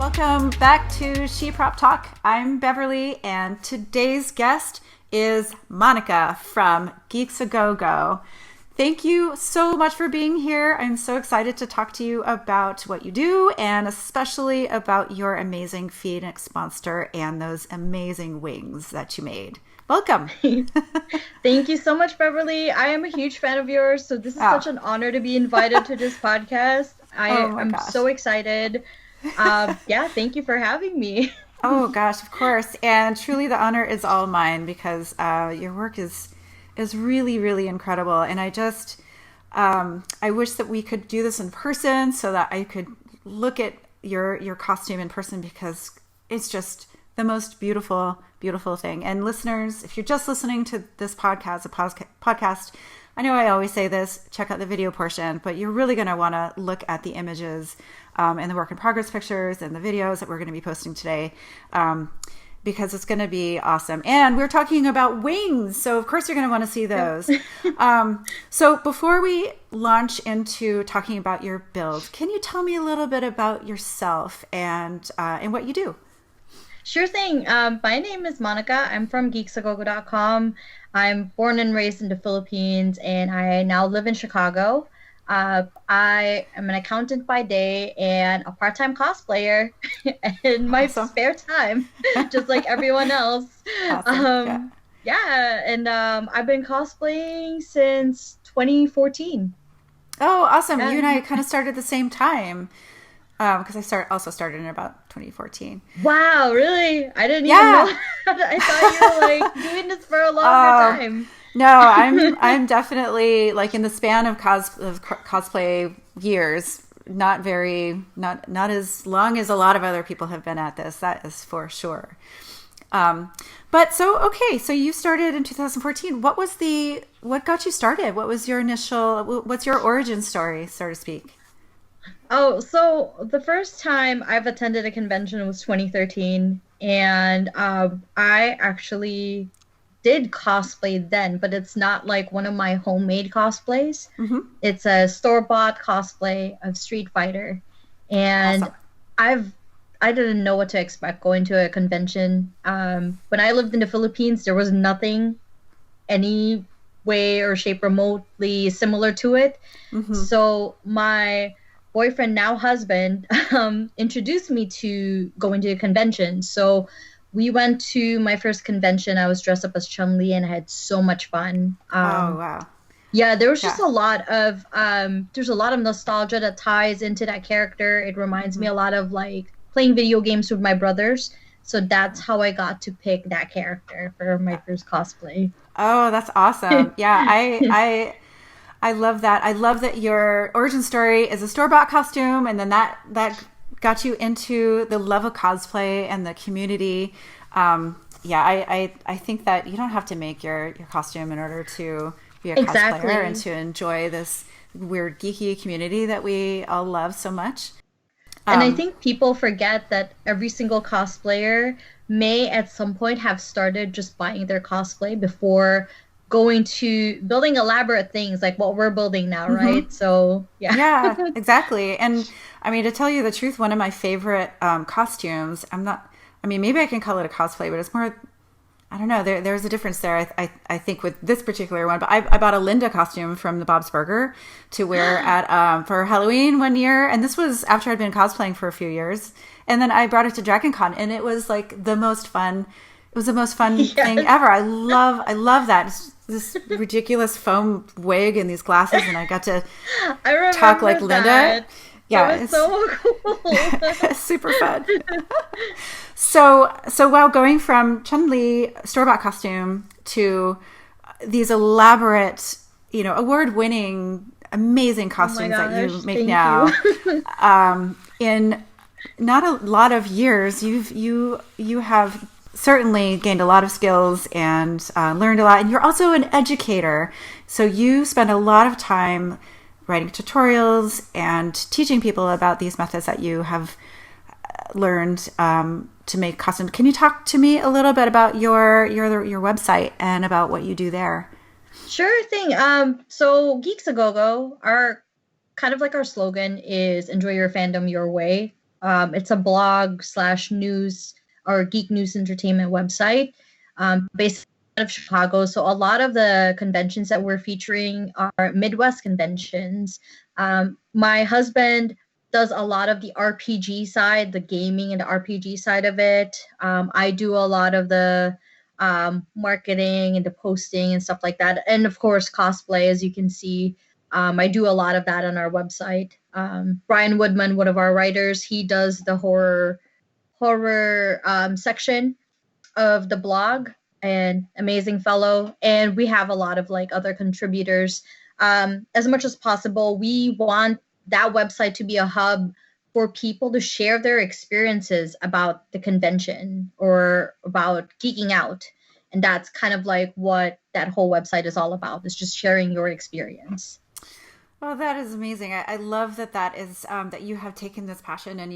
Welcome back to ShePropTalk. I'm Beverly, and today's guest is Monica from Geeks A Gogo. Thank you so much for being here. I'm so excited to talk to you about what you do, and especially about your amazing Phoenix monster and those amazing wings that you made. Welcome. Thank you so much, Beverly. I am a huge fan of yours, so this is such an honor to be invited to this podcast. I'm so excited. Thank you for having me. Oh gosh, of course. And truly the honor is all mine because your work is really, really incredible. And I wish that we could do this in person so that I could look at your costume in person, because it's just the most beautiful, beautiful thing. And listeners, if you're just listening to this podcast, I know I always say this, check out the video portion, but you're really going to want to look at the images and the work in progress pictures and the videos that we're going to be posting today, because it's going to be awesome. And we're talking about wings, so of course you're going to want to see those. So before we launch into talking about your build, can you tell me a little bit about yourself and what you do? Sure thing. My name is Monica. I'm from geeksagogo.com. I'm born and raised in the Philippines, and I now live in Chicago. I am an accountant by day and a part-time cosplayer in my spare time, just like everyone else. Awesome. I've been cosplaying since 2014. Oh, awesome. You and I kind of started at the same time. Because I also started in about 2014. Wow, really? I didn't even know. I thought you were like doing this for a longer time. No, I'm definitely like in the span of cosplay years, not as long as a lot of other people have been at this. That is for sure. So you started in 2014. What got you started? What was your what's your origin story, so to speak? Oh, so the first time I've attended a convention was 2013, and I actually did cosplay then, but it's not like one of my homemade cosplays. Mm-hmm. It's a store-bought cosplay of Street Fighter, and awesome. I didn't know what to expect going to a convention. When I lived in the Philippines, there was nothing any way or shape remotely similar to it. Mm-hmm. So my boyfriend, now husband, introduced me to going to a convention. So we went to my first convention. I was dressed up as Chun-Li, and I had so much fun. Oh, wow. Yeah, there was just a lot of there's a lot of nostalgia that ties into that character. It reminds me a lot of like playing video games with my brothers. So that's how I got to pick that character for my first cosplay. Oh, that's awesome. Yeah, I love that. I love that your origin story is a store-bought costume, and then that got you into the love of cosplay and the community. I think that you don't have to make your costume in order to be a cosplayer and to enjoy this weird geeky community that we all love so much. And I think people forget that every single cosplayer may at some point have started just buying their cosplay before going to building elaborate things like what we're building now, right? Mm-hmm. So, yeah, exactly. And I mean, to tell you the truth, one of my favorite costumes, maybe I can call it a cosplay, but it's more, I don't know, there's a difference there, I think, with this particular one. But I bought a Linda costume from the Bob's Burger to wear at for Halloween one year. And this was after I'd been cosplaying for a few years. And then I brought it to Dragon Con, and it was like the most fun. It was the most fun thing ever. I love that. It's this ridiculous foam wig and these glasses, and I got to talk like Linda. Yeah, it's so cool. Super fun. So while going from Chun-Li store-bought costume to these elaborate, award-winning, amazing costumes that you make now, in not a lot of years, you have certainly gained a lot of skills and learned a lot. And you're also an educator. So you spend a lot of time writing tutorials and teaching people about these methods that you have learned to make costumes. Can you talk to me a little bit about your website and about what you do there? Sure thing. So Geeks A Gogo, our kind of like our slogan is enjoy your fandom your way. It's a blog slash news or geek news entertainment website based out of Chicago. So a lot of the conventions that we're featuring are Midwest conventions. My husband does a lot of the RPG side, the gaming and the RPG side of it. I do a lot of the marketing and the posting and stuff like that. And of course, cosplay, as you can see. I do a lot of that on our website. Brian Woodman, one of our writers, he does the horror section of the blog, and amazing fellow. And we have a lot of like other contributors. As much as possible, we want that website to be a hub for people to share their experiences about the convention or about geeking out. And that's kind of like what that whole website is all about, is just sharing your experience. Oh, that is amazing. I love that is that you have taken this passion and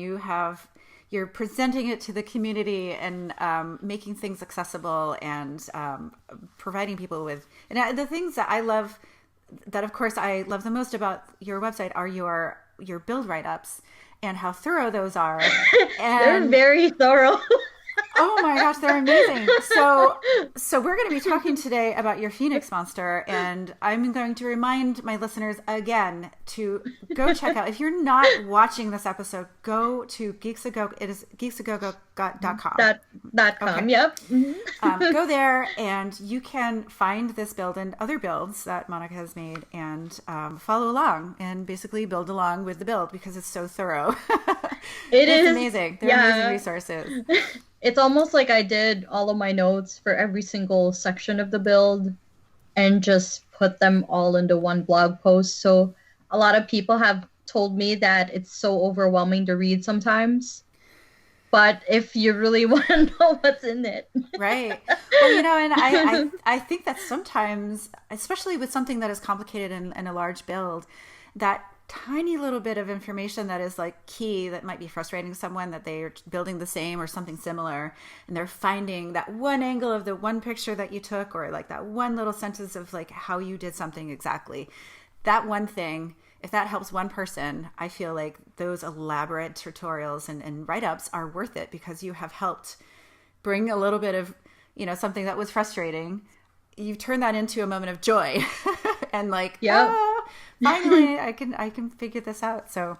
you're presenting it to the community and making things accessible and providing people with, and the things that I love, that of course I love the most about your website are your build write-ups and how thorough those are. And they're very thorough. Oh my gosh, they're amazing. So we're going to be talking today about your Phoenix monster, and I'm going to remind my listeners again to go check out. If you're not watching this episode, go to Geeks A Gogo. It is geeksagogo.com. .com. Okay. Yep. Mm-hmm. Go there, and you can find this build and other builds that Monica has made, and follow along and basically build along with the build because it's so thorough. It's amazing. They're amazing resources. It's almost like I did all of my notes for every single section of the build and just put them all into one blog post. So a lot of people have told me that it's so overwhelming to read sometimes. But if you really want to know what's in it. Right. Well, and I think that sometimes, especially with something that is complicated in a large build, that tiny little bit of information that is like key that might be frustrating someone, that they're building the same or something similar and they're finding that one angle of the one picture that you took, or like that one little sentence of like how you did something exactly. That one thing, if that helps one person, I feel like those elaborate tutorials and write-ups are worth it, because you have helped bring a little bit of, something that was frustrating. You've turned that into a moment of joy and like, yeah. Finally, I can figure this out. So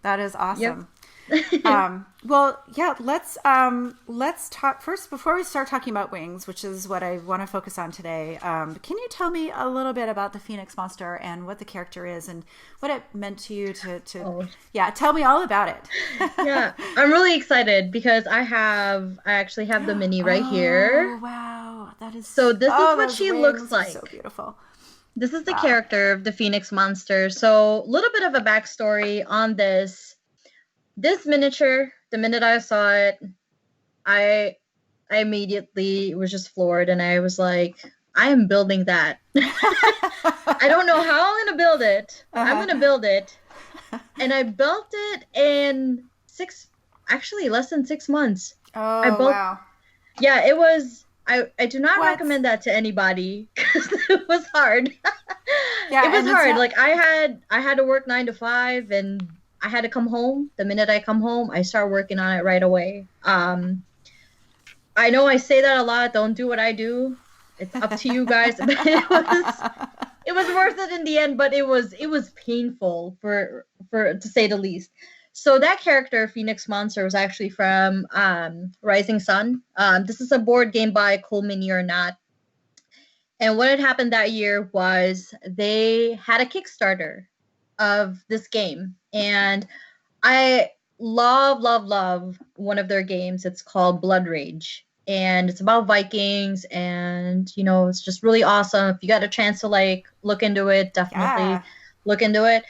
that is awesome. Yep. Well, yeah, let's talk first before we start talking about wings, which is what I want to focus on today. Can you tell me a little bit about the Phoenix monster and what the character is and what it meant to you yeah, tell me all about it. Yeah, I'm really excited because I actually have the mini right here. Oh, wow. That is so this is what she looks like. So beautiful. This is the character of the Phoenix monster. So a little bit of a backstory on this. This miniature, the minute I saw it, I immediately was just floored, and I was like, I am building that. I don't know how I'm going to build it. I'm going to build it. And I built it in less than 6 months. Oh, wow. Yeah, it was... I do not recommend that to anybody because it was hard. Yeah, it was hard. Like I had to work 9 to 5, and I had to come home. The minute I come home, I start working on it right away. I know I say that a lot. Don't do what I do. It's up to you guys. But it was worth it in the end. But it was painful for to say the least. So that character, Phoenix Monster, was actually from Rising Sun. This is a board game by Coleman or Not. And what had happened that year was they had a Kickstarter of this game. And I love one of their games. It's called Blood Rage. And it's about Vikings. And, it's just really awesome. If you got a chance to, look into it, definitely look into it.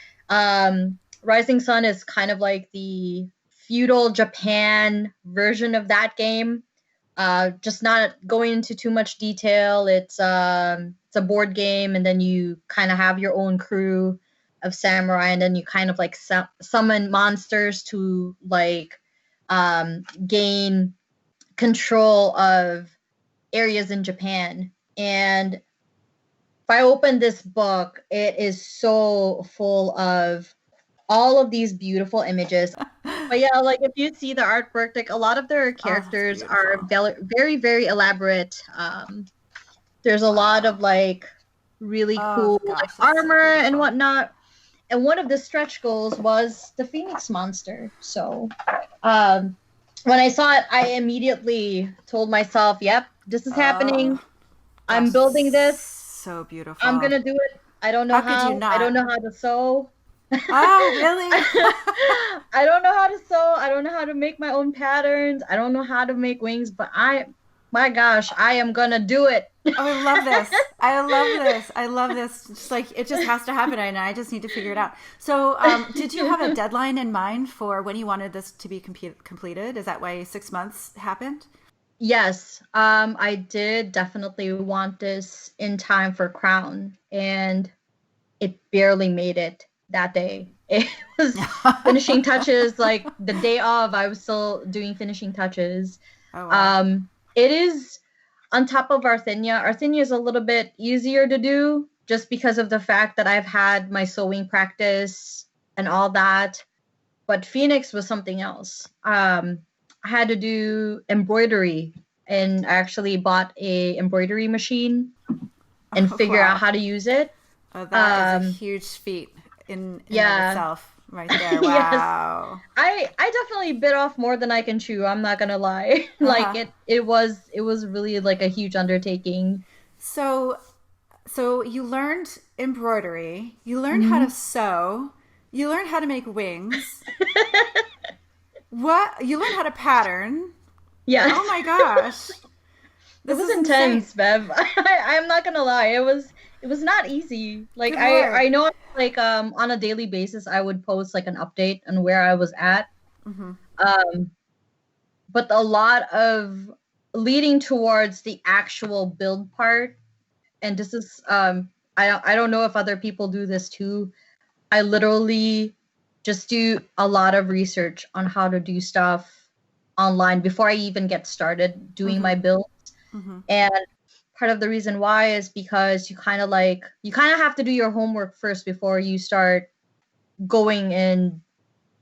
Rising Sun is kind of like the feudal Japan version of that game. Just not going into too much detail. It's a board game, and then you kind of have your own crew of samurai, and then you kind of summon monsters to gain control of areas in Japan. And if I open this book, it is so full of all of these beautiful images. But yeah, like if you see the artwork, like a lot of their Oh, that's characters are beautiful. very, very elaborate. There's a lot of like really Oh cool like gosh, that's so armor and beautiful. whatnot. And one of the stretch goals was the Phoenix monster. So um, when I saw it, I immediately told myself, "Yep, this is happening. Oh I'm gosh, that's building this. so I'm beautiful. gonna do it. I don't know How could you how. I don't not? know how to sew. Oh, really? I don't know how to sew. I don't know how to make my own patterns. I don't know how to make wings, but my gosh, I am gonna do it." Oh, I love this. I love this. I love this. Just like it just has to happen, and I just need to figure it out. So, did you have a deadline in mind for when you wanted this to be completed? Is that why 6 months happened? Yes, I did definitely want this in time for Crown, and it barely made it that day. It was finishing touches, like the day of, I was still doing finishing touches. Oh wow. It is on top of Arthenia. Arthenia is a little bit easier to do just because of the fact that I've had my sewing practice and all that. But Phoenix was something else. I had to do embroidery, and I actually bought a embroidery machine and Oh figure out wow. how to use it. Oh, that is a Um, huge feat in and of yeah, itself, right there. yes, Wow. I definitely bit off more than I can chew. I'm not gonna lie. Uh Like huh. it was really like a huge undertaking. So you learned embroidery, you learned how to Mhm. sew, you learned how to make wings. What? You learned how to pattern. Yes, Oh my gosh. it This was is insane. intense, Bev. I'm not gonna lie. It was not easy. Like Good I Lord. know like on a daily basis I would post like an update on where I was at. Mm-hmm. Um, but a lot of leading towards the actual build part, and this is I don't know if other people do this too. I literally just do a lot of research on how to do stuff online before I even get started doing Mm-hmm. my build. Mm-hmm. And part of the reason why is because you kind of have to do your homework first before you start going and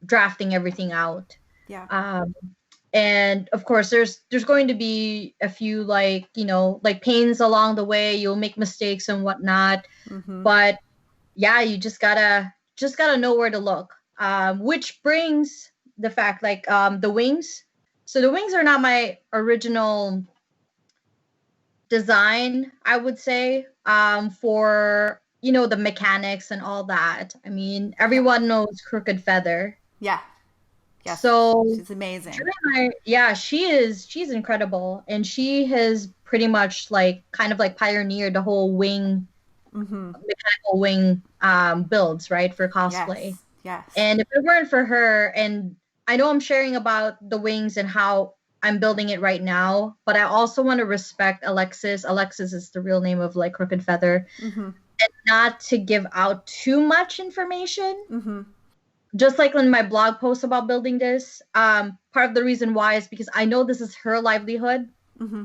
drafting everything out. Yeah. Um, and of course there's going to be a few like like pains along the way. You'll make mistakes and whatnot, Mm-hmm. but yeah, you just gotta know where to look. Which brings the fact like the wings. So the wings are not my original design, I would say, for the mechanics and all that. I mean, Yeah. everyone knows Crooked Feather. Yeah. Yes. So She's amazing. yeah, she's incredible, and she has pretty much like kind of like pioneered the whole wing Mm-hmm. mechanical wing builds, right, for cosplay. Yes. Yes. And if it weren't for her, and I know I'm sharing about the wings and how I'm building it right now, but I also want to respect Alexis. Alexis is the real name of like Crooked Feather, Mm-hmm. and not to give out too much information. Mm-hmm. Just like in my blog post about building this, part of the reason why is because I know this is her livelihood, Mm-hmm.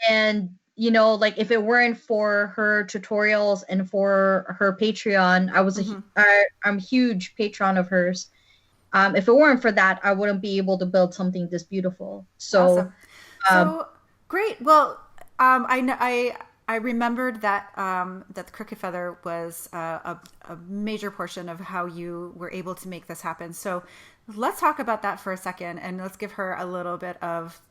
and like if it weren't for her tutorials and for her Patreon, Mm-hmm. I'm a huge patron of hers. If it weren't for that, I wouldn't be able to build something this beautiful. So Awesome. um, So great. Well, I know I remembered that that the Crooked Feather was a major portion of how you were able to make this happen. So let's talk about that for a second, and let's give her a little bit of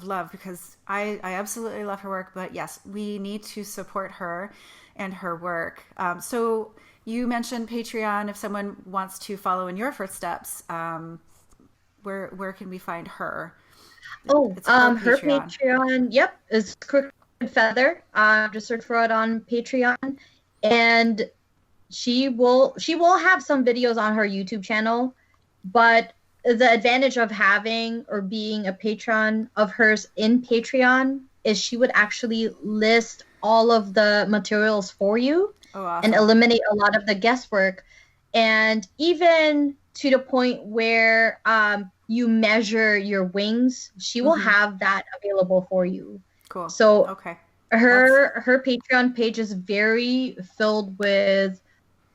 love, because I absolutely love her work. But yes, we need to support her and her work. So you mentioned Patreon. If someone wants to follow in your footsteps, where can we find her? It's her her Patreon. Patreon, yep, is Crooked Feather. Just search for it on Patreon, and she will have some videos on her YouTube channel. But the advantage of having or being a patron of hers in Patreon is she would actually list all of the materials for you Oh, and awesome. eliminate a lot of the guesswork. And even to the point where you measure your wings, she will Mm-hmm. have that available for you. Cool. So Okay. That's her Patreon page is very filled with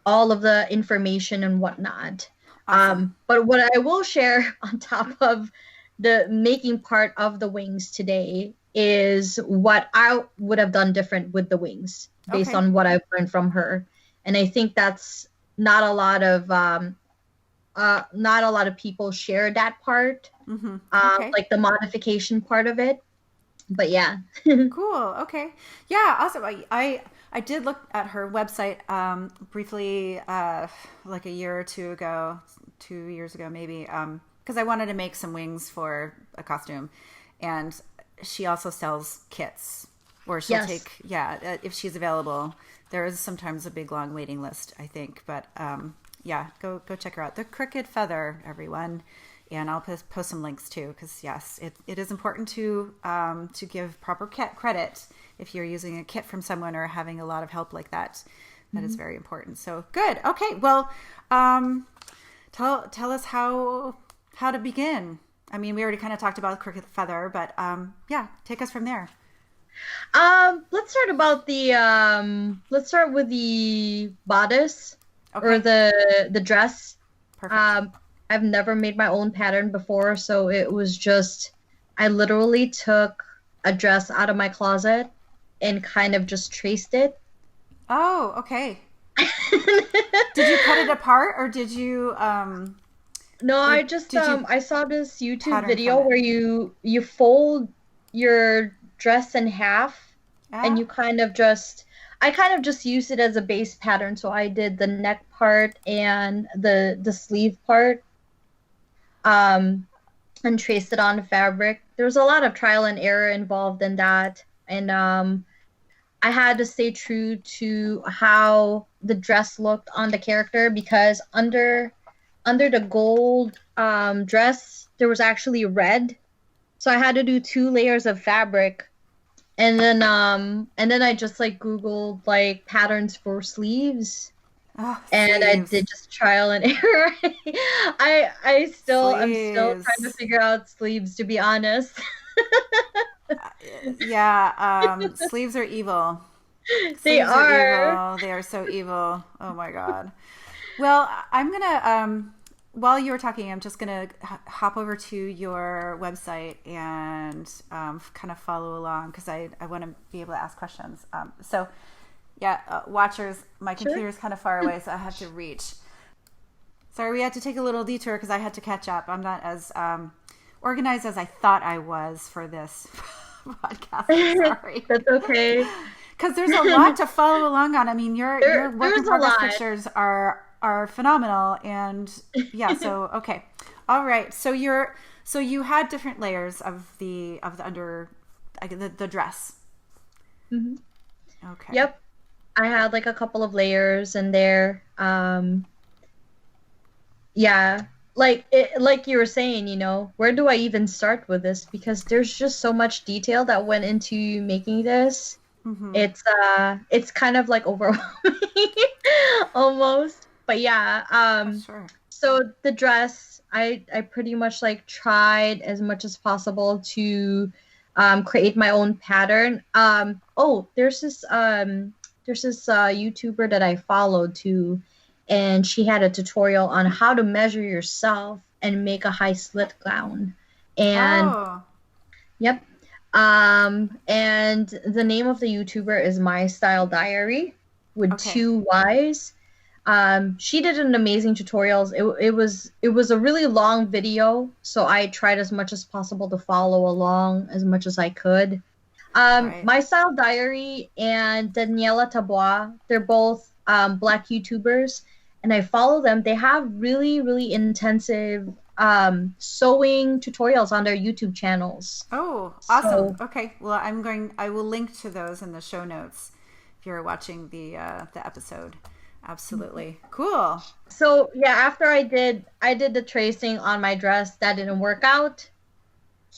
all of the information and whatnot. Awesome. But what I will share on top of the making part of the wings today is what I would have done different with the wings based Okay. on what I've learned from her. And I think that's not a lot of people share that part, Okay. like the modification part of it. But yeah. Cool. Okay. Yeah. Awesome. I did look at her website briefly, like a year or two ago, 2 years ago maybe, because I wanted to make some wings for a costume, and she also sells kits, or she'll Yes. take, yeah, if she's available. There is sometimes a big long waiting list, I think, but yeah, go check her out. The Crooked Feather, everyone. And I'll post some links too, because yes, it is important to give proper credit if you're using a kit from someone or having a lot of help like that. That is very important. So good. Okay. Well, tell us how to begin. I mean, we already kind of talked about Crooked Feather, but yeah, take us from there. Let's start with the bodice Okay. or the dress. Perfect. I've never made my own pattern before, so it was just I literally took a dress out of my closet and kind of just traced it. Oh, okay. Did you cut it apart, or did you No, or I just did you I saw this YouTube pattern cut video it? where you fold your dress in half and Ah. you kind of just I kind of just used it as a base pattern. So I did the neck part and the sleeve part, um, and traced it on the fabric. There was a lot of trial and error involved in that, and I had to stay true to how the dress looked on the character because under the gold dress there was actually red, so I had to do 2 layers of fabric, and then I just like Googled like patterns for sleeves, Oh, and I sleeves. did just trial and error. I'm still trying to Sleeves. figure out sleeves, to be honest. Yeah, sleeves are evil. They Sleeves are are. evil. They are so evil. Oh my god. Well, I'm gonna while you were talking, I'm just gonna hop over to your website and kind of follow along because I want to be able to ask questions. So yeah, watchers, my Sure. computer is kind of far away, so I have to reach. Sorry, we had to take a little detour because I had to catch up. I'm not as organized as I thought I was for this podcast. I'm sorry. That's okay. Because there's a lot to follow along on. I mean, your work in There's a progress lot. pictures are phenomenal, and yeah. So okay, all right. So you had different layers of the under the dress. Mhm. Okay. Yep. I had like a couple of layers in there. Yeah. Like you were saying, where do I even start with this? Because there's just so much detail that went into making this. Mm-hmm. It's kind of like overwhelming almost. But yeah, Oh, sure. so the dress, I pretty much like tried as much as possible to create my own pattern. Oh, there's this YouTuber that I followed too, and she had a tutorial on how to measure yourself and make a high slit gown. And Oh, yep. And the name of the YouTuber is My Style Diary with okay. 2 Y's. She did an amazing tutorials. It was a really long video, so I tried as much as possible to follow along as much as I could. Right. My Style Diary and Daniela Tabois, they're both Black YouTubers, and I follow them. They have really, really intensive sewing tutorials on their YouTube channels. Oh, awesome. So Okay. Well, I will link to those in the show notes if you're watching the episode. Absolutely. Cool. so yeah, after I did the tracing on my dress, that didn't work out.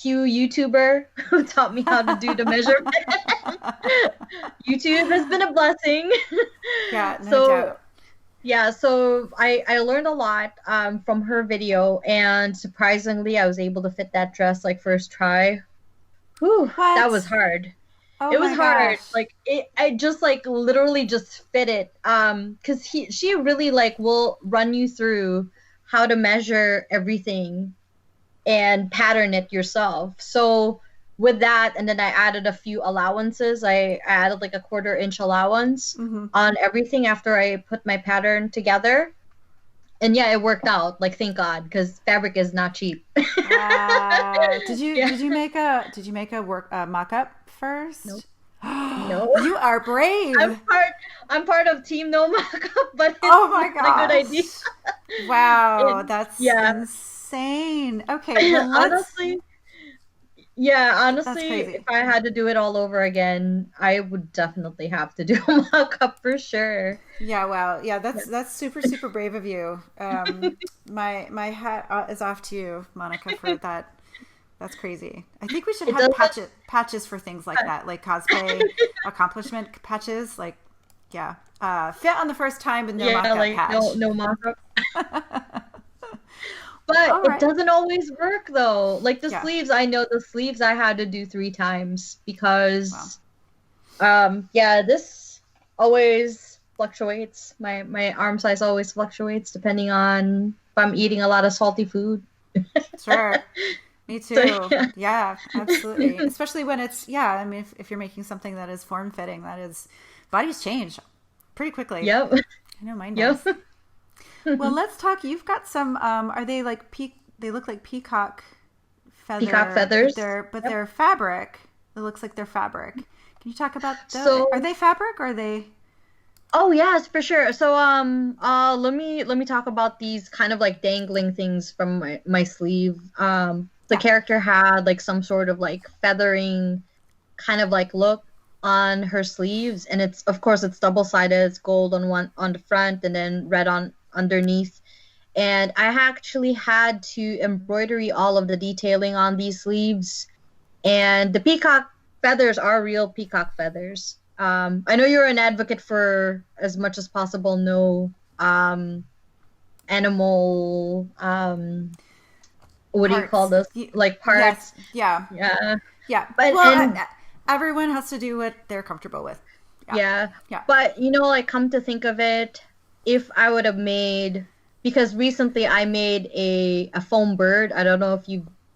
Cue YouTuber who taught me how to do the measurement. YouTube has been a blessing. Yeah, no So doubt. yeah, so I learned a lot from her video, and surprisingly, I was able to fit that dress like first try. Whew, that was What? hard. Oh It was my hard. gosh. Like I just like literally just fit it. Cause she really like will run you through how to measure everything and pattern it yourself. So with that, and then I added a few allowances. I added like a 1/4 inch allowance on everything after I put my pattern together. And yeah, it worked out. Like, thank God, because fabric is not cheap. Did Yeah. you make a work mock-up Nope. first? No. You are brave. I'm part of Team No Mockup, but it's Oh my not a good idea. gosh. Wow, that's Yeah. insane. Okay, well Honestly, yeah, that's honestly, if crazy. I had to do it all over again, I would definitely have to do a mock-up for sure. Yeah, wow. Yeah, Yeah. that's super brave of you. My hat is off to you, Monica, for that. That's crazy. I think we should It have doesn't. patches for things like that, like cosplay accomplishment patches. Like, yeah, fit on the first time with no Yeah, mock-up like patch. no mock-up. But All it right. doesn't always work though. Like the Yeah. sleeves, I know the sleeves I had to do 3 times Wow. because yeah, this always fluctuates. My arm size always fluctuates depending on if I'm eating a lot of salty food. Sure. Me So too. yeah. Yeah, absolutely. Especially when it's, yeah, I mean, if you're making something that is form fitting, that is, bodies change pretty quickly. Yep. I know mine Yep. does. Well, let's talk. You've got some, are they like they look like peacock Peacock feather, but feathers. Yep. they're fabric. It looks like they're fabric. Can you talk about those? Are So they fabric or are they? oh yes, for sure. So let me talk about these kind of like dangling things from my sleeve. The Yeah. character had like some sort of like feathering kind of like look on her sleeves, and it's of course it's double-sided. It's gold on the front and then red on underneath. And I actually had to embroidery all of the detailing on these sleeves. And the peacock feathers are real peacock feathers. I know you're an advocate for as much as possible no animal what do you call Parts. this? Like Yes. parts. Yeah. Yeah. Yeah. But Well, and everyone has to do what they're comfortable with. Yeah. yeah. Yeah. But like come to think of it, if I would have made because recently I made a foam bird. I don't know if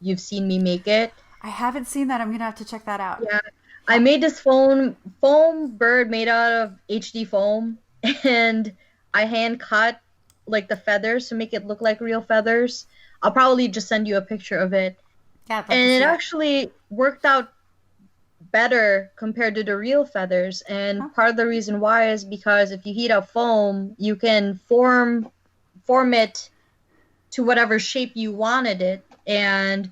you've seen me make it. I haven't seen that. I'm gonna have to check that out. Yeah. I Yeah. made this foam bird made out of HD foam and I hand cut like the feathers to make it look like real feathers. I'll probably just send you a picture of it. Yeah, I'd love to And it see it. actually worked out better compared to the real feathers. Huh? And part of the reason why is because if you heat up foam, you can form it to whatever shape you wanted it. And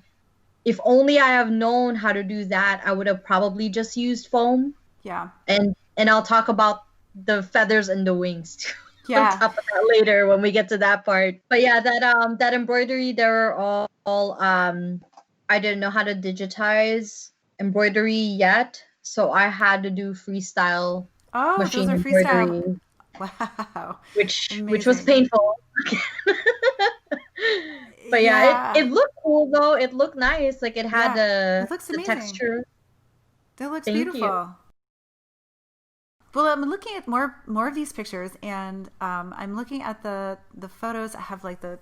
if only I have known how to do that, I would have probably just used foam. Yeah. And I'll talk about the feathers and the wings too on Yeah. top of that later when we get to that part. But yeah, that embroidery, they were all I didn't know how to digitize embroidery yet, so I had to do freestyle Oh, those machine are freestyle. embroidery, Wow. which was Amazing. painful. But yeah, it Yeah. looked cool though. It looked nice. Like it had Yeah. It looks the amazing. texture. That looks Thank you. beautiful. Well, I'm looking at more of these pictures, and I'm looking at the photos that have like the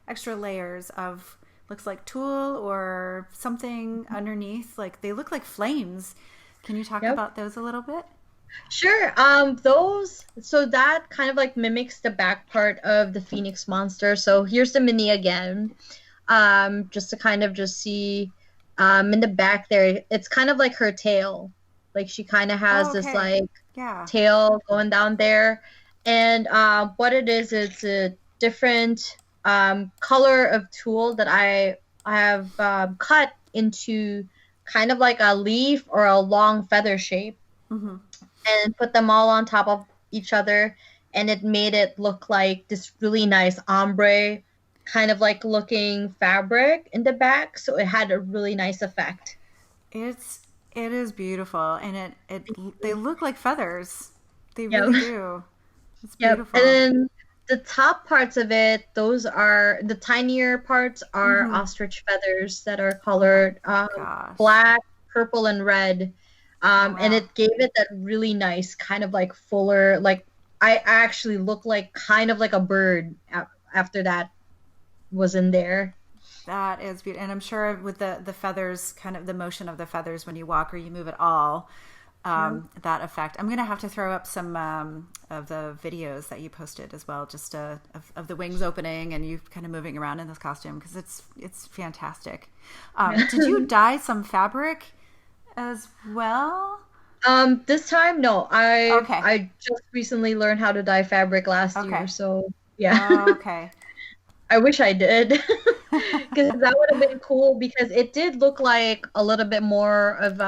extra layers of looks like tulle or something underneath. Like they look like flames. Can you talk Yep. about those a little bit? Sure. Those so that kind of like mimics the back part of the Phoenix monster. So here's the mini again. Just to kind of just see in the back there, it's kind of like her tail. Like she kind of has Oh, this okay. like Yeah. tail going down there. And what it is, it's a different color of tulle that I have cut into kind of like a leaf or a long feather shape Mm-hmm. and put them all on top of each other. And it made it look like this really nice ombre kind of like looking fabric in the back. So it had a really nice effect. It is beautiful, and they look like feathers. They Yep. really do. It's Yep. And beautiful. then the top parts of it, those are the tinier parts are Mm-hmm. ostrich feathers that are Oh my colored gosh. black, purple, and red. Oh And wow. it gave it that really nice kind of like fuller, like I actually look like kind of like a bird after that. was in there. That is beautiful. And I'm sure with the feathers, kind of the motion of the feathers when you walk or you move at all, that effect. I'm going to have to throw up some of the videos that you posted as well, just of the wings opening and you kind of moving around in this costume, because it's fantastic. Did you dye some fabric as well? This time, no. Okay. I just recently learned how to dye fabric last year, so yeah. Oh, okay. I wish I did, because that would have been cool, because it did look like a little bit more of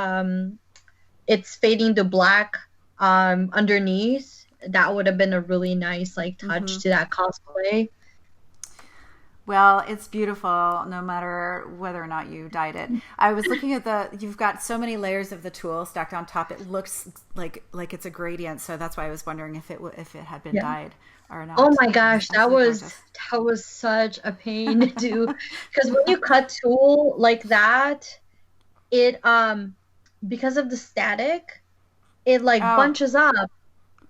it's fading to black underneath. That would have been a really nice like touch to that cosplay. Well, it's beautiful no matter whether or not you dyed it. I was looking at you've got so many layers of the tulle stacked on top. It looks like it's a gradient. So that's why I was wondering if it had been dyed or not. Oh my gosh, that was such a pain to do, because when you cut tulle like that, it because of the static, it like bunches up.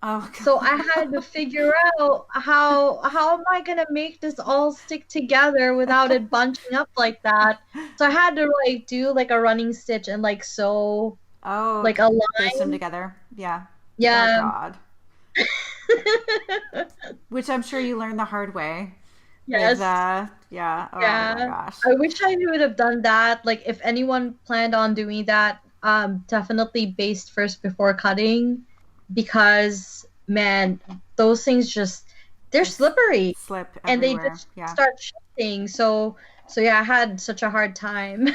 Oh, so I had to figure out how am I gonna make this all stick together without it bunching up like that. So I had to like do like a running stitch and like sew like a line. Paste them together. Yeah. Yeah. Oh God. Which I'm sure you learned the hard way. Yes. Yeah. Oh my gosh. I wish I would have done that. Like if anyone planned on doing that, definitely baste first before cutting. Because man, those things they're slippery. Slip everywhere. And they just start shifting. So yeah, I had such a hard time.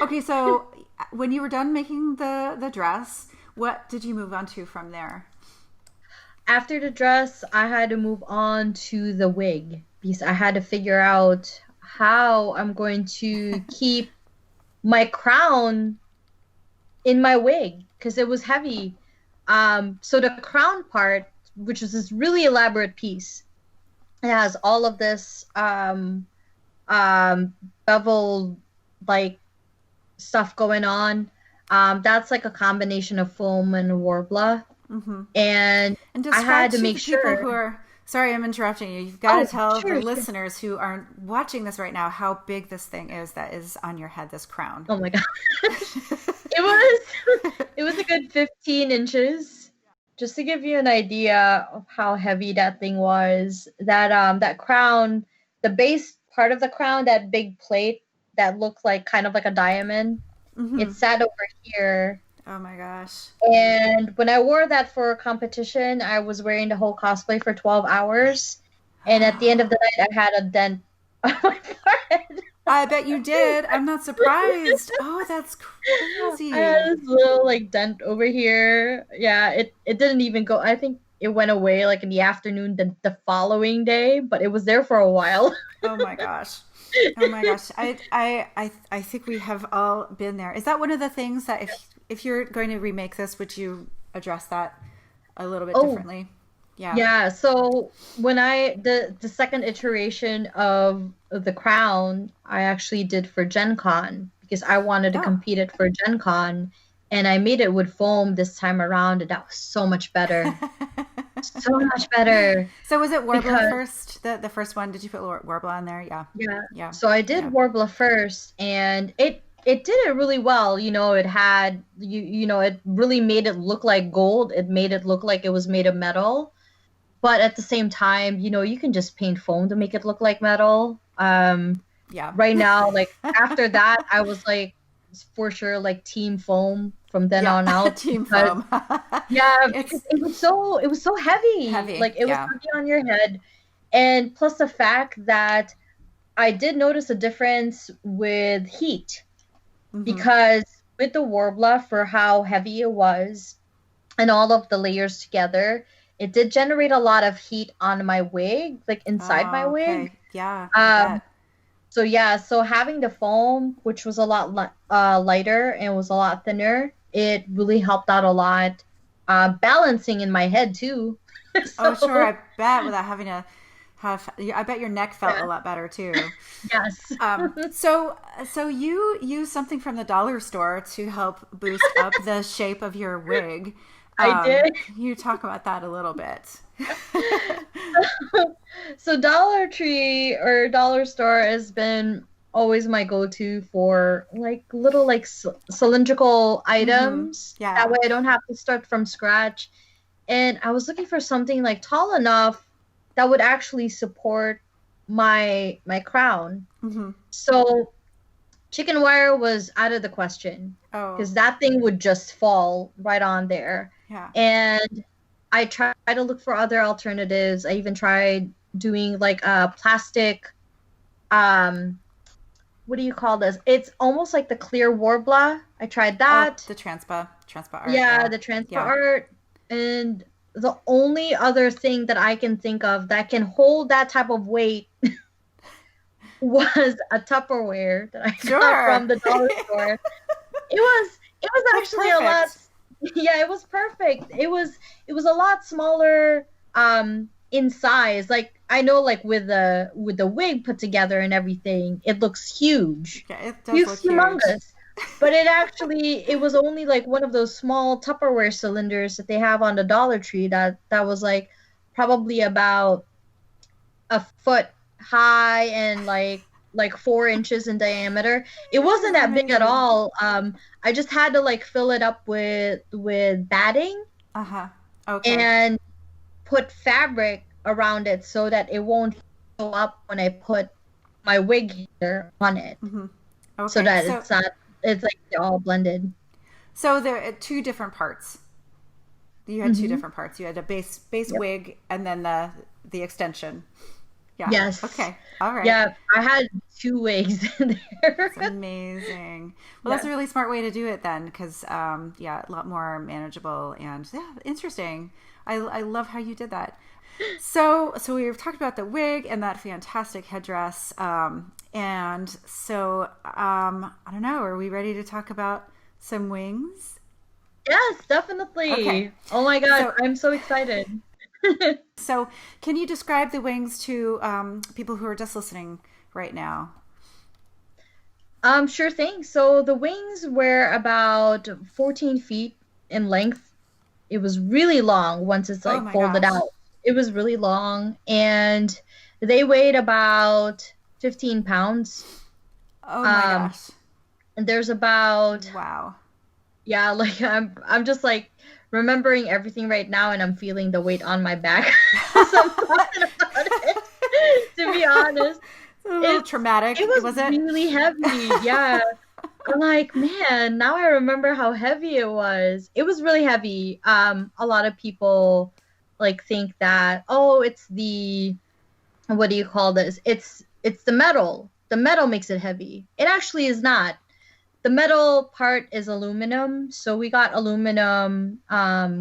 Okay, so when you were done making the dress, what did you move on to from there? After the dress, I had to move on to the wig, because I had to figure out how I'm going to keep my crown in my wig, because it was heavy. So the crown part, which is this really elaborate piece, it has all of this bevel like stuff going on. That's like a combination of foam and worbla. And I had to make sure. Who are, sorry, I'm interrupting you. You've got to tell the listeners who aren't watching this right now how big this thing is that is on your head, this crown. Oh my God. It was a good 15 inches. Just to give you an idea of how heavy that thing was, that crown, the base part of the crown, that big plate that looked like kind of like a diamond, it sat over here. Oh my gosh. And when I wore that for a competition, I was wearing the whole cosplay for 12 hours. And at the end of the night, I had a dent on my forehead. I bet you did. I'm not surprised. Oh, that's crazy. I had this little like dent over here. Yeah, it didn't even go. I think it went away like in the afternoon the following day, but it was there for a while. Oh my gosh. Oh my gosh. I think we have all been there. Is that one of the things that if you're going to remake this, would you address that a little bit differently? Yeah. So when the second iteration of the crown, I actually did for Gen Con, because I wanted to compete it for Gen Con, and I made it with foam this time around, and that was so much better. So much better. So was it worbla first? The first one? Did you put worbla in there? Yeah. So I did worbla first, and it did it really well. It had it really made it look like gold. It made it look like it was made of metal. But at the same time, you can just paint foam to make it look like metal. Right now, like after that, I was like, for sure, like team foam from then on out. Team foam. Because it was so heavy. Like it was heavy on your head, and plus the fact that I did notice a difference with heat, because with the worbla, for how heavy it was, and all of the layers together, it did generate a lot of heat on my wig, like inside my wig. Yeah. So having the foam, which was a lot lighter and was a lot thinner, it really helped out a lot. Balancing in my head too. Oh, sure. I bet without having to I bet your neck felt a lot better too. Yes. So you use something from the dollar store to help boost up the shape of your wig. I did. You talk about that a little bit. So Dollar Tree or Dollar Store has been always my go-to for like little like cylindrical Mm-hmm. items. That Yeah. way I don't have to start from scratch. And I was looking for something like tall enough that would actually support my crown. Mm-hmm. So chicken wire was out of the question Oh, because that thing would just fall right on there. yeah. And I tried to look for other alternatives. I even tried doing like a plastic, um, what do you call this? It's almost like the clear worbla. I tried Oh, that. the transpa art. Yeah, Yeah. the transfer Yeah. art. And the only other thing that I can think of that can hold that type of weight was a Tupperware that I got Sure. from the dollar store. It was That's actually a lot. perfect. Yeah, it was perfect. It was a lot smaller in size. Like I know like with the wig put together and everything, it looks huge. Yeah, it does Huge, look huge. humongous. But it was only like one of those small Tupperware cylinders that they have on the Dollar Tree that was like probably about a foot high and like 4 inches in diameter. It That wasn't is that big at amazing. all. I just had to like fill it up with batting Uh-huh. Okay. and put fabric around it so that it won't show up when I put my wig hair on it, Mm-hmm. so Okay. that So it's like they're all blended. there are two different parts. You had two Hmm. different parts. You had a base Yep. wig and then the extension. Yeah. Yes. Okay. All right. Yeah, I had 2 wigs in there. It's amazing. Well, that's Yeah. a really smart way to do it then, because yeah, a lot more manageable and yeah, interesting. I love how you did that. So we've talked about the wig and that fantastic headdress, and so I don't know. Are we ready to talk about some wings? Yes, Okay. definitely. Oh my God, So I'm so excited. so can you describe the wings to people who are just listening right now? Sure thing. So the wings were about 14 feet in length. It was really long once it's Oh like my folded gosh. out. It was really long and they weighed about 15 pounds. Oh my Um, gosh. and there's about, Wow. yeah, like I'm just like remembering everything right now and I'm feeling the weight on my back as I'm talking about it. To be honest, A little it's it traumatic, was was it? really heavy. Yeah. I'm like, man, now I remember how heavy it was. It was really heavy. A lot of people like think that, oh, it's the what do you call this? It's the metal. The metal makes it heavy. It actually is not. The metal part is aluminum. So we got aluminum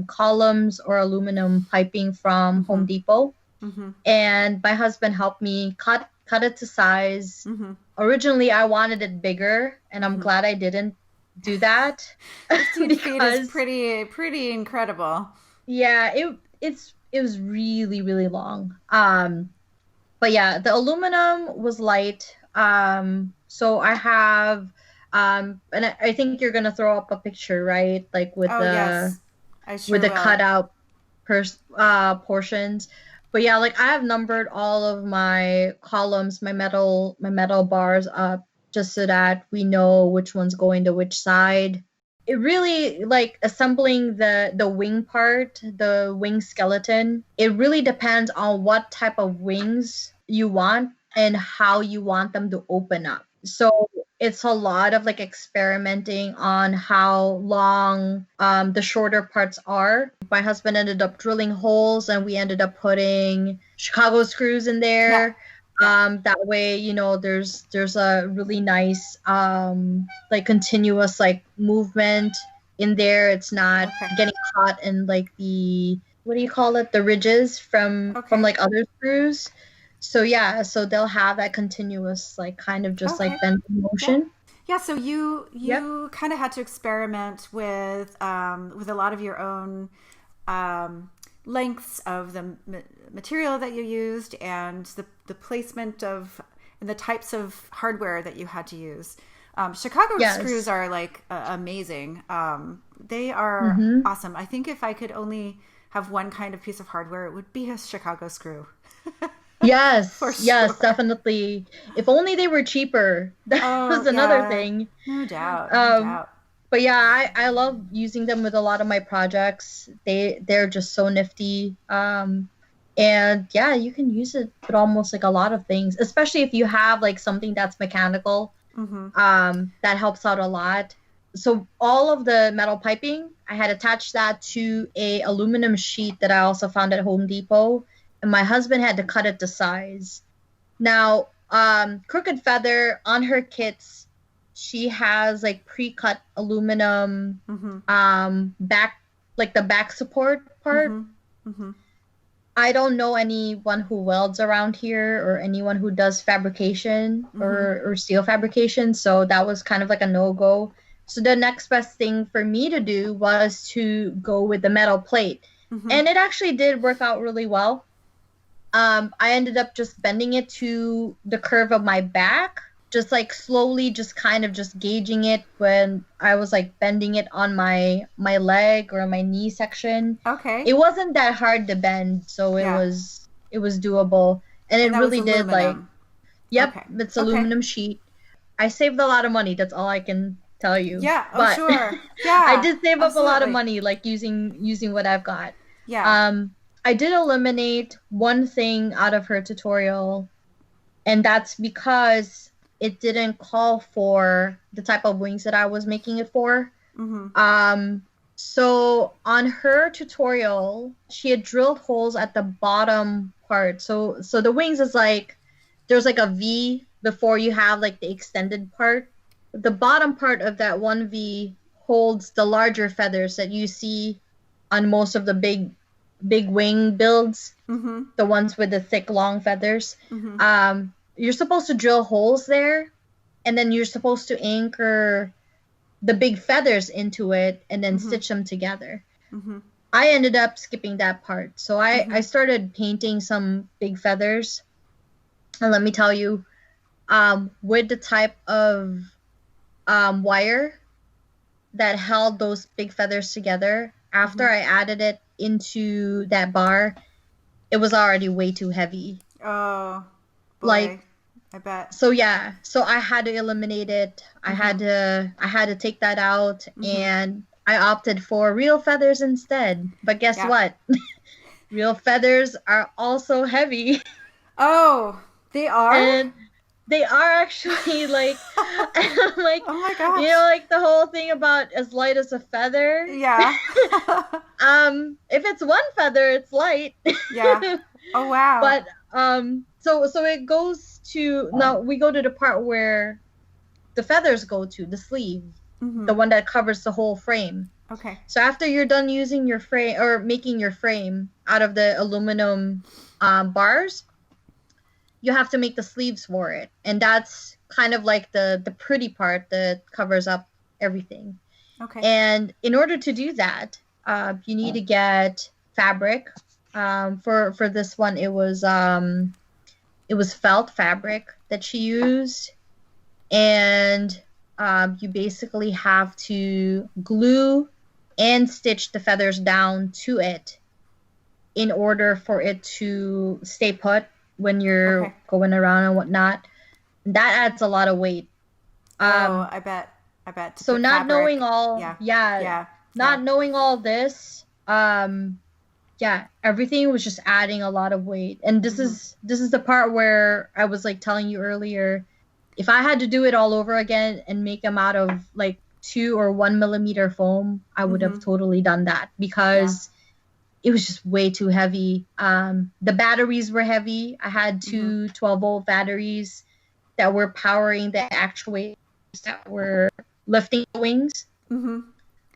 columns or aluminum piping from Home Mm-hmm. Depot, Mm-hmm. and my husband helped me cut it to size. Mm-hmm. Originally, I wanted it bigger, and I'm Mm-hmm. glad I didn't do that 15 feet is because pretty incredible. yeah, it was really really long. But yeah, the aluminum was light. So I have and I think you're gonna throw up a picture, right? Like Oh yes, I with sure the will. cutout portions. But yeah, like I have numbered all of my columns, my metal bars up just so that we know which one's going to which side. It really like assembling the wing part, the wing skeleton. It really depends on what type of wings you want and how you want them to open up. So it's a lot of like experimenting on how long the shorter parts are. My husband ended up drilling holes and we ended up putting Chicago screws in Yeah, there. yeah. That way, there's a really nice like continuous like movement in there. It's not Okay, getting caught in like the what do you call it? The ridges from okay, like other screws. So yeah, so they'll have that continuous like kind of just like okay. bend Yeah, motion. yeah. So you Yep. you kind of had to experiment with a lot of your own um, lengths of the material that you used and the placement of and the types of hardware that you had to use. Chicago screws Yes. are like amazing. They are Mm-hmm. awesome. I think if I could only have one kind of piece of hardware, it would be a Chicago screw. For Yes, yes, sure. definitely. If only they were cheaper. That Oh, was another yeah. thing. No doubt. No Um, doubt. but yeah, I love using them with a lot of my projects. They're just so nifty. And yeah, you can use it with almost like a lot of things, especially if you have like something that's mechanical. Mm-hmm. That helps out a lot. So all of the metal piping, I had attached that to a aluminum sheet that I also found at Home Depot, and my husband had to cut it to size. Now, Crooked Feather on her kits, she has like pre-cut aluminum Mm-hmm. back, like the back support part. Mm-hmm. Mm-hmm. I don't know anyone who welds around here or anyone who does fabrication Mm-hmm. or steel fabrication, so that was kind of like a no-go. So the next best thing for me to do was to go with the metal plate. Mm-hmm. And it actually did work out really well. I ended up just bending it to the curve of my back, just like slowly, just kind of just gauging it when I was like bending it on my leg or my knee section. Okay. It wasn't that hard to bend, so Yeah. it was doable, and And it that was really did like, aluminum. yep, Okay. it's Okay. aluminum sheet. I saved a lot of money. That's all I can tell you. Yeah. Oh, But sure. I Yeah. did save up a lot of Absolutely. money, like using what I've got. Yeah. Um, I did eliminate one thing out of her tutorial, and that's because it didn't call for the type of wings that I was making it for. Mm-hmm. So on her tutorial, she had drilled holes at the bottom part. So the wings is like there's like a V before you have like the extended part. The bottom part of that one V holds the larger feathers that you see on most of the big wing builds, Mm-hmm. the ones with the thick long feathers. Mm-hmm. You're supposed to drill holes there, and then you're supposed to anchor the big feathers into it and then Mm-hmm. stitch them together. Mm-hmm. I ended up skipping that part. So Mm-hmm. I started painting some big feathers. And let me tell you, with the type of wire that held those big feathers together, after Mm-hmm. I added it into that bar, it was already way too heavy. Oh, Like, boy. I bet. so yeah, so I had to eliminate it. Mm-hmm. I had to take that out, Mm-hmm. and I opted for real feathers instead. But guess Yeah. what? Real feathers are also heavy, Oh, they are? and they are actually like like Oh my you gosh. know like the whole thing about as light as a feather. Yeah. If it's one feather, it's light. Yeah. Oh, wow. But so it goes to now we go to the part where the feathers go to the sleeve, Mm-hmm. the one that covers the whole frame. Okay. So after you're done using your frame or making your frame out of the aluminum bars, you have to make the sleeves for it, and that's kind of like the pretty part that covers up everything. Okay. And in order to do that, you need to get fabric. For this one, it was felt fabric that she used, and you basically have to glue and stitch the feathers down to it in order for it to stay put when you're Okay. going around and whatnot. That adds a lot of weight. Oh, I bet. I bet. To So put not fabric. knowing all, Yeah. yeah, Yeah. not Yeah. knowing all this, yeah, everything was just adding a lot of weight. And this is the part where I was like telling you earlier, if I had to do it all over again and make them out of like 2 or 1 millimeter foam, I would have totally done that because it was just way too heavy. The batteries were heavy. I had two 12-volt batteries that were powering the actuators that were lifting the wings. Mm-hmm.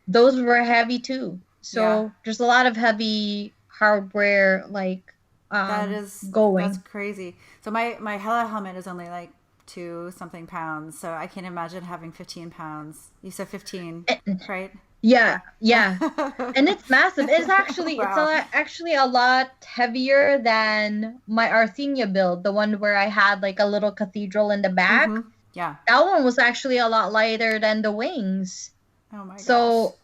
Those were heavy too. So Yeah. there's a lot of heavy hardware like That's going. crazy. So my Hella helmet is only like 2 something pounds. So I can't imagine having 15 pounds. You said 15, right? Yeah. And it's massive. It's actually Wow. actually a lot heavier than my Arthenia build, the one where I had like a little cathedral in the back. Mm-hmm. Yeah. That one was actually a lot lighter than the wings. Oh my gosh. So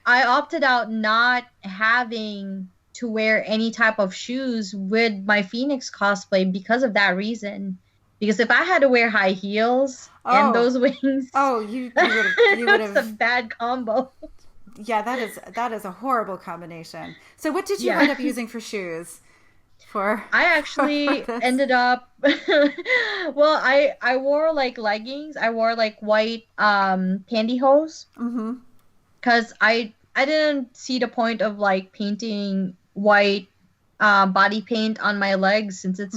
I opted out not having to wear any type of shoes with my Phoenix cosplay because of that reason. Because if I had to wear high heels and Oh, those wings, oh, you would it's a have. bad combo. Yeah, that is a horrible combination. So what did you Yeah. end up using for shoes for I for actually this? ended up well, I wore like leggings. I wore like white pantyhose Mm-hmm. because I didn't see the point of like painting white body paint on my legs since Mm-hmm.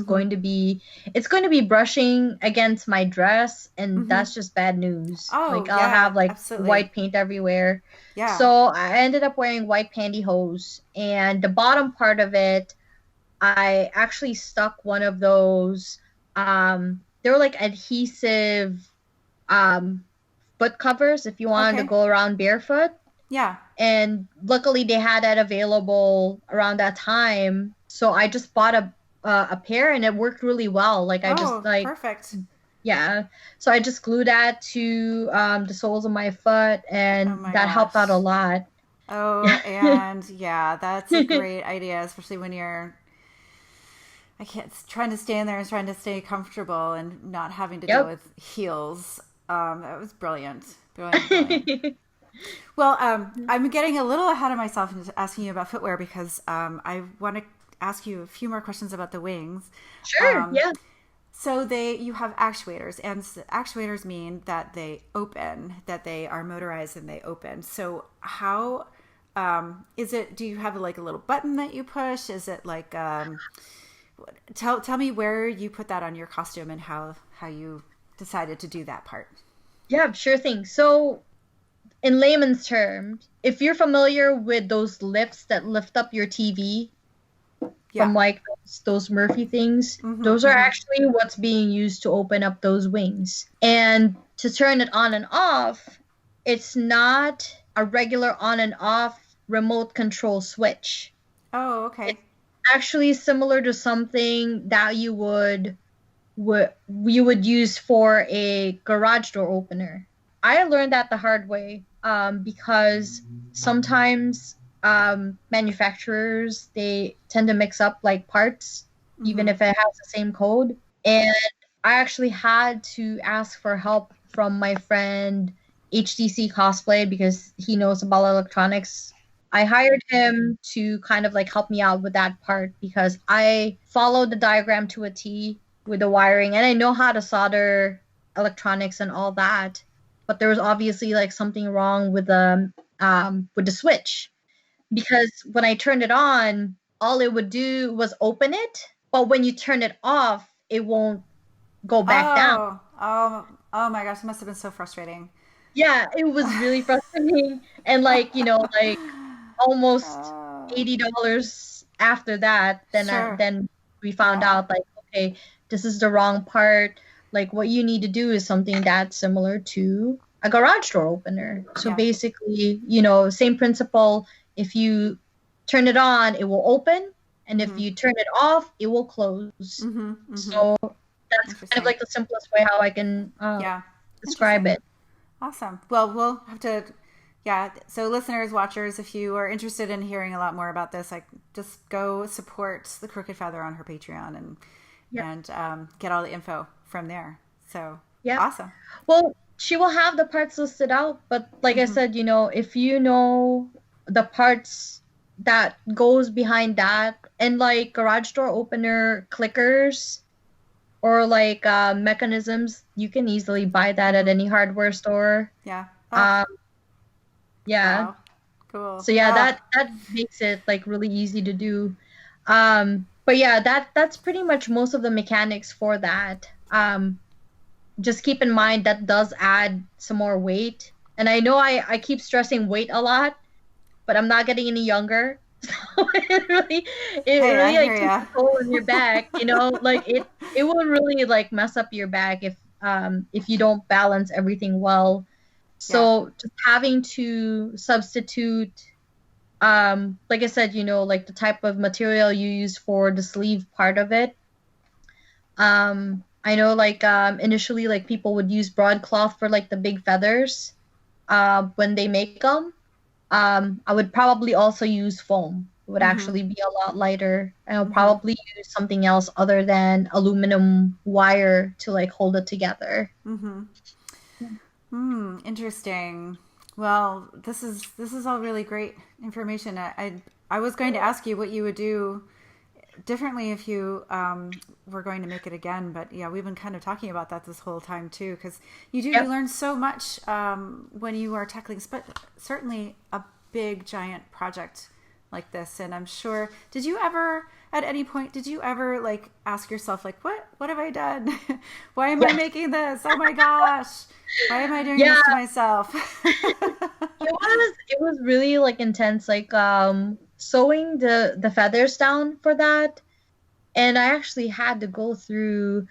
it's going to be brushing against my dress, and Mm-hmm. that's just bad news. Oh Like I'll yeah, have like absolutely. white paint everywhere. Yeah. So I ended up wearing white pantyhose, and the bottom part of it I actually stuck one of those they were like adhesive um foot covers if you wanted to Okay. go around barefoot. Yeah. And luckily they had that available around that time. So I just bought a pair and it worked really well. Like I just Oh, like perfect. yeah. So I just glued that to the soles of my foot Oh and my that helped out a gosh. lot. Oh, and yeah, that's a great idea, especially when I can't trying to stand there and trying to stay comfortable and not having to deal Yep. with heels. It was brilliant, brilliant, brilliant. Well, I'm getting a little ahead of myself in asking you about footwear because I want to ask you a few more questions about the wings. Sure. Um, Yeah. so you have actuators, and actuators mean that they open, that they are motorized and they open. So how is it? Do you have like a little button that you push? Is it like tell me where you put that on your costume and how you decided to do that part. Yeah, sure thing. So in layman's terms, if you're familiar with those lifts that lift up your TV Yeah. from like those Murphy things, Mm-hmm. those are Mm-hmm. actually what's being used to open up those wings. And to turn it on and off, it's not a regular on and off remote control switch. Oh, It's okay. actually similar to something that you would use for a garage door opener. I learned that the hard way because sometimes manufacturers they tend to mix up like parts even Mm-hmm. if it has the same code. And I actually had to ask for help from my friend HTC Cosplay because he knows about electronics. I hired him to kind of like help me out with that part because I followed the diagram to a T with the wiring and I know how to solder electronics and all that. But there was obviously like something wrong with the switch because when I turned it on, all it would do was open it, but when you turn it off, it won't go back down. Oh my gosh, it must have been so frustrating. Yeah, it was really frustrating and like, like almost uh, $80 after that, sure. then we found Yeah. out like, okay, this is the wrong part. Like what you need to do is something that's similar to a garage door opener. So Yeah. basically, same principle. If you turn it on, it will open, and if Mm-hmm. you turn it off, it will close. Mm-hmm. Mm-hmm. So that's kind of Interesting. like the simplest way how I can Yeah. describe Interesting. it. Awesome. Well, we'll have to, yeah. So, listeners, watchers, if you are interested in hearing a lot more about this, like just go support the Crooked Feather on her Patreon and Yep. get all the info from there. So Yep. awesome. Well, she will have the parts listed out, but like I Mm-hmm. said, if you know the parts that goes behind that and like garage door opener clickers or like mechanisms, you can easily buy that at Mm-hmm. any hardware store. Yeah. Oh, Um, yeah. wow. Cool. So yeah, Oh, that makes it like really easy to do. But yeah, that's pretty much most of the mechanics for that. Just keep in mind that does add some more weight. And I know I keep stressing weight a lot, but I'm not getting any younger. So it hey, I really hear like takes ya. a toll on your back, like it will really like mess up your back if you don't balance everything well. Yeah. So just having to substitute like I said, like the type of material you use for the sleeve part of it. I know like initially like people would use broadcloth for like the big feathers when they make them. I would probably also use foam. would Mm-hmm. actually be a lot lighter. I'll Mm-hmm. probably use something else other than aluminum wire to like hold it together. Mm-hmm. Hmm, interesting. Well, this is all really great information. I was going to ask you what you would do differently if you were going to make it again, but yeah, we've been kind of talking about that this whole time too, because you Yep. learn so much when you are tackling, certainly a big giant project like this. And I'm sure, did you ever at any point did you ever like ask yourself like what have I done? Why am I Yes. making this? Oh my gosh, why am I doing Yeah, this to myself? it was really like intense, like sewing the feathers down for that. And I actually had to go through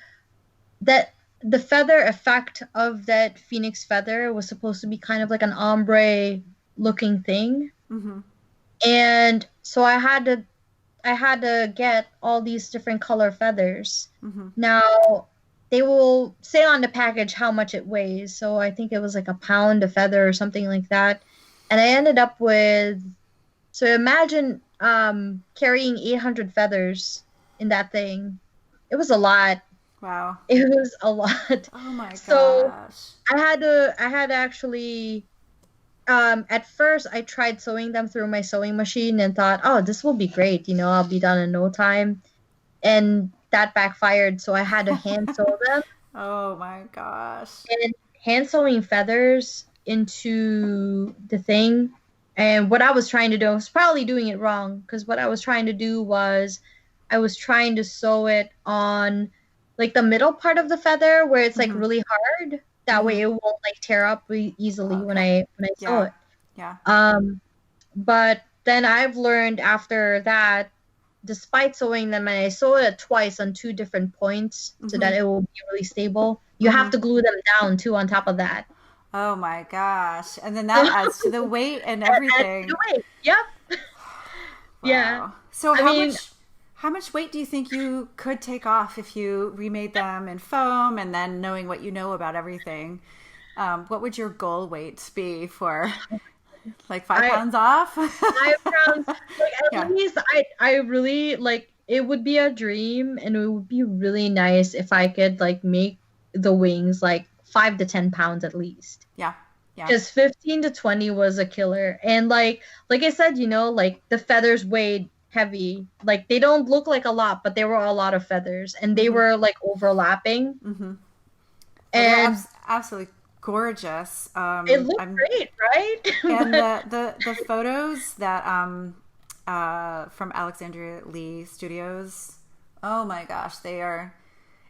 that. The feather effect of that phoenix feather was supposed to be kind of like an ombre looking thing. Mm-hmm. And so I had to get all these different color feathers. Mm-hmm. Now, they will say on the package how much it weighs. So I think it was like a pound a feather or something like that. And I ended up with, so imagine carrying 800 feathers in that thing. It was a lot. Wow. It was a lot. Oh my So gosh. I had to actually at first I tried sewing them through my sewing machine and thought, oh, this will be great, I'll be done in no time. And that backfired, so I had to hand sew them. Oh my gosh. And hand sewing feathers into the thing. And what I was trying to do, I was probably doing it wrong, because what I was trying to do was I was trying to sew it on like the middle part of the feather where it's like Mm-hmm. really hard. That Mm-hmm. way it won't like tear up easily when Okay. I sew Yeah. it. Yeah. Um, but then I've learned after that, despite sewing them, and I sew it twice on two different points so Mm-hmm. that it will be really stable. You have Mm-hmm. to glue them down too on top of that. Oh my gosh. And then So that adds to the weight and add to everything. the weight. Yep. Yeah. Wow. So I mean, how much weight do you think you could take off if you remade them in foam and then knowing what you know about everything? What would your goal weight be for like five I pounds off? 5 pounds. Like at Yeah. least I really like it would be a dream, and it would be really nice if I could like make the wings like 5 to 10 pounds at least. Yeah. Yeah. Because 15 to 20 was a killer. And like I said, like the feathers weighed heavy. Like they don't look like a lot, but they were a lot of feathers, and they Mm-hmm. were like overlapping. Mm-hmm. Well, they're And absolutely gorgeous. it looked I'm great, right? and But the photos that from Alexandria Lee Studios. Oh my gosh, they are.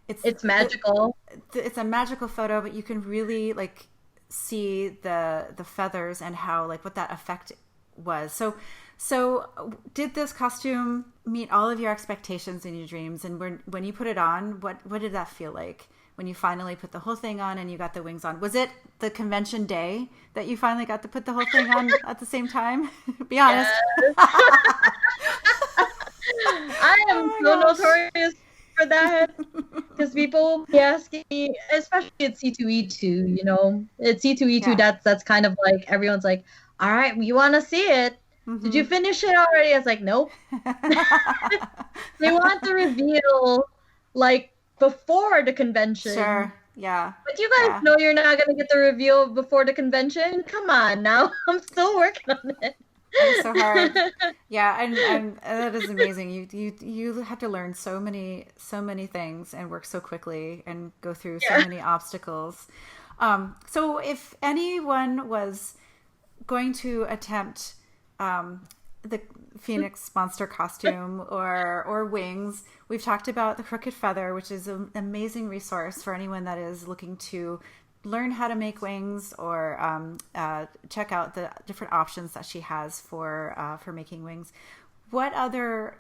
It's it's magical. it's a magical photo, but you can really like see the feathers and how like what that effect was. So did this costume meet all of your expectations and your dreams? And when you put it on, what did that feel like when you finally put the whole thing on and you got the wings on? Was it the convention day that you finally got to put the whole thing on at the same time? Be honest. Yes. I am Oh so my notorious for that. Because people will be asking me, especially at C2E2, at C2E2, gosh. that's kind of like everyone's like, all right, we want to see it. Yeah. Did you finish it already? I was like, nope. They want the reveal like before the convention. Sure. Yeah. But you guys Yeah. know you're not going to get the reveal before the convention? Come on now. I'm still working on it. That is so hard. Yeah, and that is amazing. You have to learn so many things and work so quickly and go through so Yeah. many obstacles. So if anyone was going to attempt the Phoenix monster costume or wings, we've talked about the crooked feather, which is an amazing resource for anyone that is looking to learn how to make wings or check out the different options that she has for making wings. What other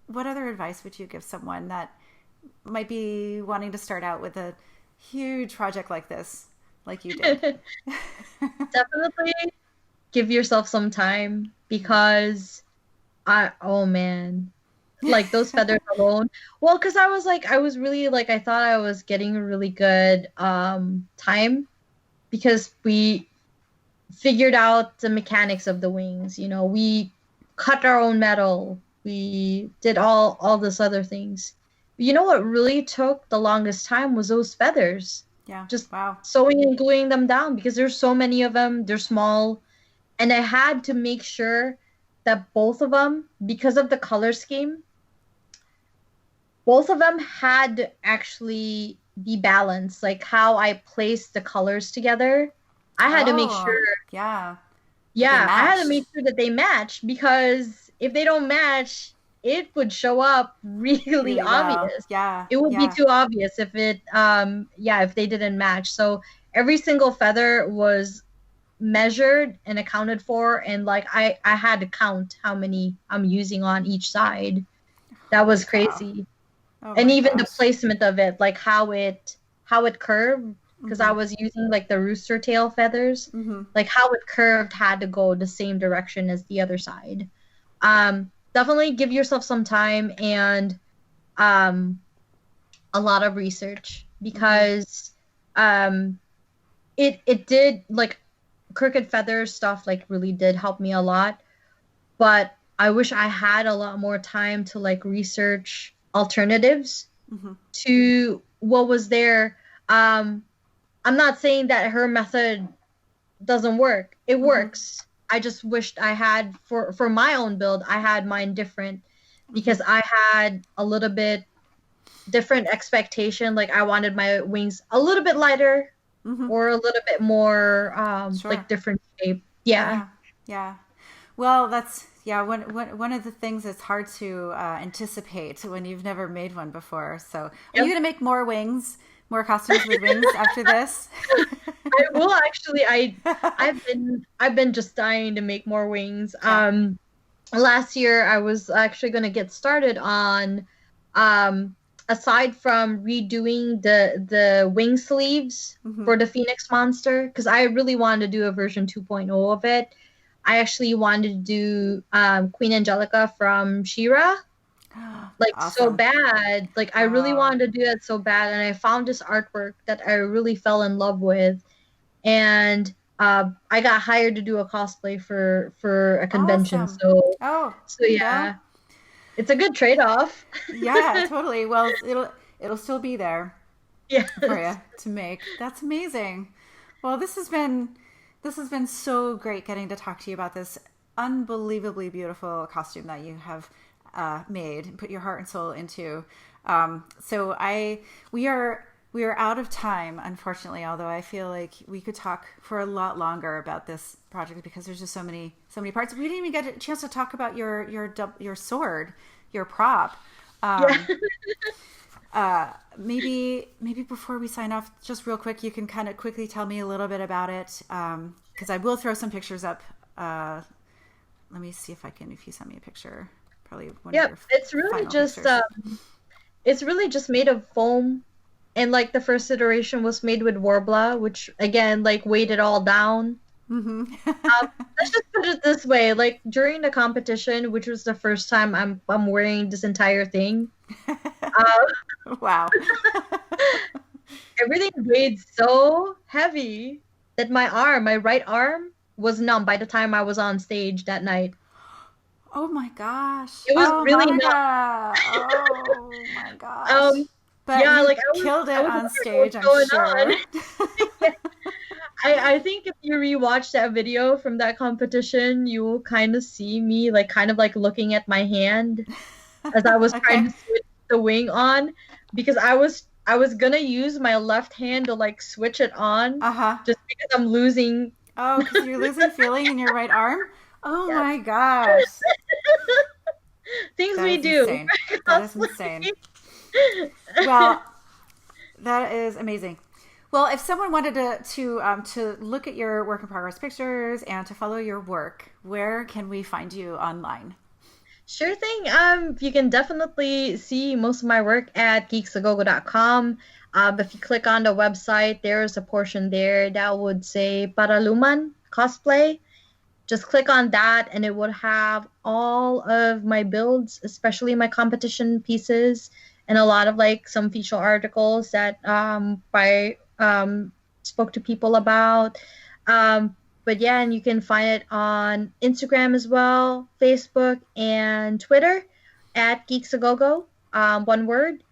advice would you give someone that might be wanting to start out with a huge project like this, like you did? Definitely give yourself some time, because oh man, like those feathers alone. Well, because I was really like, I thought I was getting a really good time, because we figured out the mechanics of the wings. We cut our own metal. We did all this other things. You know what really took the longest time was those feathers. Yeah. Just Wow. sewing and gluing them down because there's so many of them. They're small. And I had to make sure that both of them, because of the color scheme, both of them had to actually be balanced. Like how I placed the colors together, I had to make Oh, sure. yeah. That they Yeah, I had to matched. make sure that they match because if they don't match, it would show up really Really well. obvious. Yeah. It would be Yeah. too obvious if if they didn't match. So every single feather was measured and accounted for, and like I had to count how many I'm using on each side. That Holy was cow. crazy. Oh And my even the gosh. placement of it, like how it curved, because I Mm-hmm. was using like the rooster tail feathers, Mm-hmm. like how it curved had to go the same direction as the other side. Definitely give yourself some time and um a lot of research Mm-hmm. because um it did like crooked feather stuff like really did help me a lot, but I wish I had a lot more time to like research alternatives Mm-hmm. to what was there. Um, I'm not saying that her method doesn't work. It Mm-hmm. works. I just wished I had for my own build, I had mine different Mm-hmm. because I had a little bit different expectation. Like I wanted my wings a little bit lighter Mm-hmm. or a little bit more Sure. like different shape. Yeah. Yeah. Yeah. Well, that's yeah. One of the things that's hard to anticipate when you've never made one before. So, are you Yep. going to make more wings, more costumes with wings after this? I will actually. I've been just dying to make more wings. Yeah. Last year I was actually going to get started on um aside from redoing the wing sleeves Mm-hmm. for the Phoenix monster because I really wanted to do a version 2.0 of it. I actually wanted to do Queen Angelica from She-Ra like so Awesome. bad. Like I really Oh, wanted to do that so bad and I found this artwork that I really fell in love with and I got hired to do a cosplay for a convention. awesome. So Oh, so there you go. yeah, it's a good trade-off. Yeah, totally. Well, it'll still be there for Yes. you to make. That's amazing. Well, this has been so great getting to talk to you about this unbelievably beautiful costume that you have made and put your heart and soul into. So we are out of time, unfortunately. Although I feel like we could talk for a lot longer about this project because there's just so many parts. We didn't even get a chance to talk about your sword, your prop. Yeah. Maybe before we sign off, just real quick, you can kind of quickly tell me a little bit about it because I will throw some pictures up. Let me see if I can. If you send me a picture, probably one of Yep. your It's really final just pictures. made of foam and like the first iteration was made with worbla, which again like weighed it all down. Mm-hmm. Let's just put it this way, like during the competition, which was the first time I'm wearing this entire thing, uh, Wow. everything weighed so heavy that my right arm, was numb by the time I was on stage that night. Oh my gosh. It was Oh, really numb. Monica. Oh my gosh. Um, But yeah, you like killed I it was on wondering stage, what's I'm going sure. on. Yeah. I think if you rewatch that video from that competition, you will kind of see me like kind of like looking at my hand as I was trying Okay. to switch the wing on because I was gonna use my left hand to like switch it on Uh huh. just because I'm losing. Oh, because you're losing feeling in your right arm? Oh Yes. my gosh. Things That we is do insane. for That is insane. cosplay. Well, that is amazing. Well, if someone wanted to look at your work in progress pictures and to follow your work, where can we find you online? Sure thing. You can definitely see most of my work at geeksagogo.com. If you click on the website, there's a portion there that would say Paraluman cosplay. Just click on that, and it would have all of my builds, especially my competition pieces, and a lot of like some feature articles that I spoke to people about. Um, But yeah, and you can find it on Instagram as well, Facebook, and Twitter at Geeks A Gogo, one word.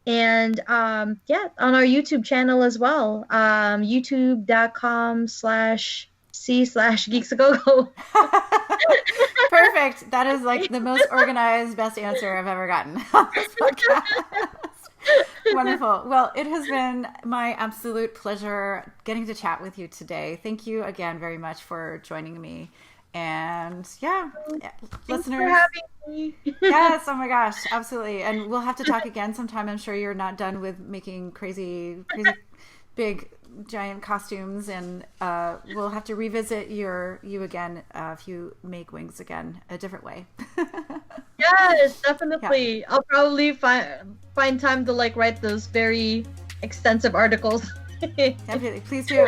And yeah, on our YouTube channel as well, youtube.com/c/Geeks A Gogo. Perfect. That is like the most organized, best answer I've ever gotten on this podcast. Wonderful. Well, it has been my absolute pleasure getting to chat with you today. Thank you again very much for joining me. And yeah, Thanks listeners. for having me. Yes, oh my gosh, absolutely. And we'll have to talk again sometime. I'm sure you're not done with making crazy big giant costumes, and we'll have to revisit you again if you make wings again a different way. Yes, definitely. Yeah. I'll probably find time to like write those very extensive articles. Definitely, please do.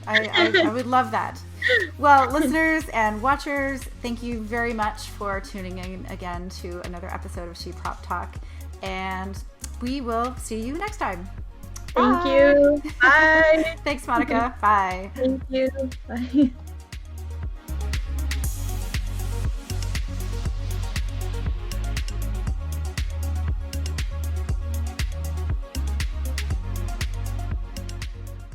I would love that. Well, listeners and watchers, thank you very much for tuning in again to another episode of ShePropTalk, and we will see you next time. Thank you. Bye. Thanks, Monica. Bye. Thank you. Bye.